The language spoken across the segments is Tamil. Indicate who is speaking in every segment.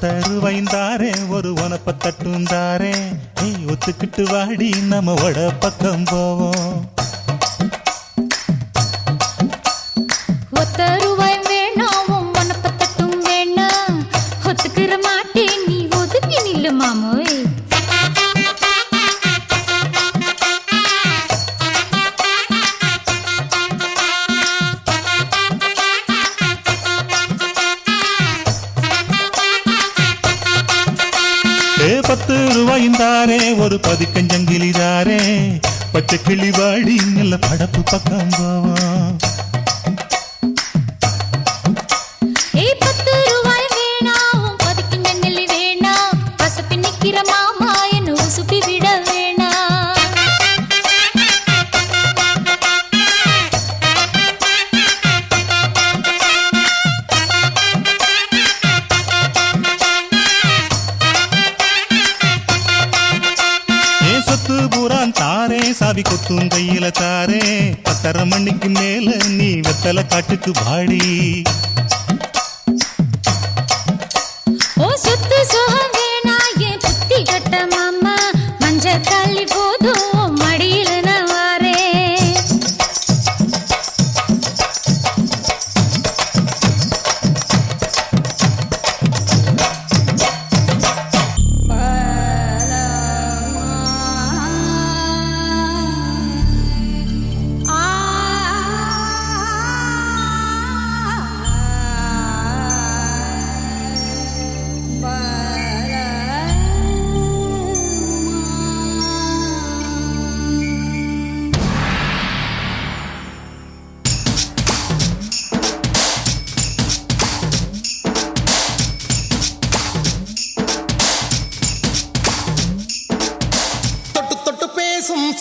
Speaker 1: தருவைந்தாரே ஒரு உனப்ப தட்டுந்தாரே ஒத்துக்கிட்டு வாடி நம்ம வட பக்கம் போவோம்.
Speaker 2: ஒத்தருவாய் வேணாம் உனப்ப தட்டும் வேணா ஒத்துக்கிற மாட்டேன் நீ ஒதுக்கி நில்லு மாமோய்.
Speaker 1: ₹10 ஒரு பதிக்கஞ்சங்கிலிதாரே பச்சை கிளி வாடி நல்ல படப்பு பக்கம் போவோம்.
Speaker 2: ₹10 வேணாம் பதிக்கஞ்சங்கிலி வேணா பசப்பி நிக்கிற மாமா என்ன உசுப்பி விட வேணா.
Speaker 1: தாரே சாவி கொத்தும் கையில தாரே 10:30 மணிக்கு மேல நீ வெத்தல காட்டுக்கு வாடி.
Speaker 2: ஓ சுத்து சுகம் வேணா என் புத்தி கட்ட மாமா மஞ்ச தள்ளி போதும் மடியில நான் வாரே.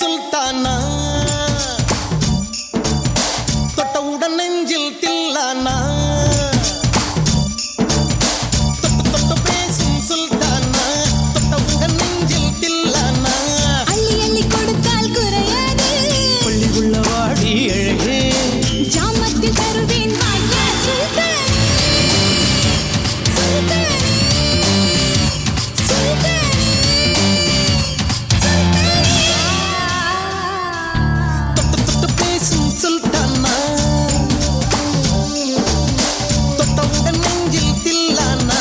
Speaker 3: சுல்தானா தொட்டவுடன் நெஞ்சில் தில்லானா தொட்டு பேசும் சுல்தானா தொட்டவுடன் நெஞ்சில் தில்லானா
Speaker 2: அள்ளி அள்ளி கொடுத்தால் குறையாது
Speaker 3: பள்ளி உள்ள வாடி அழகே
Speaker 2: ஜாமத்தில் தருவேன் வாயா சுல்தான் சுல்தான் சுல்தான்.
Speaker 3: சுல்தானா தொட்டவுடன் நெஞ்சில் தில்லானா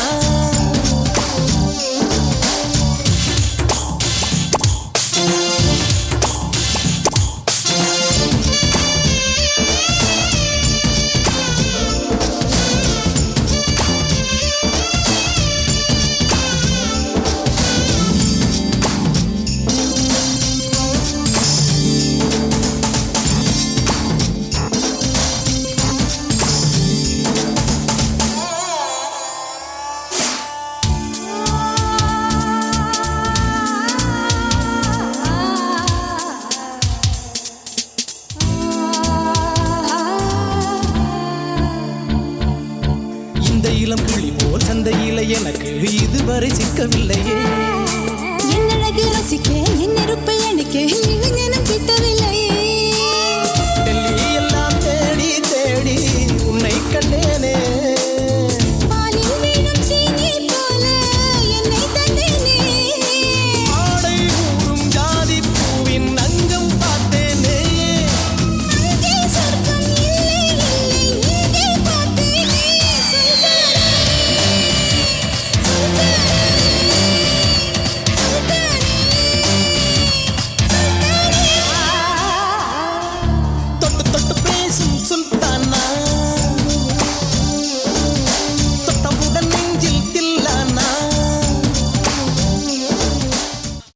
Speaker 3: இளம் கிளி போல் சந்தையில எனக்கு இதுவரை சிக்கவில்லையே.
Speaker 2: என் அழகு ரசிக்க என் நெருப்பை அணைக்க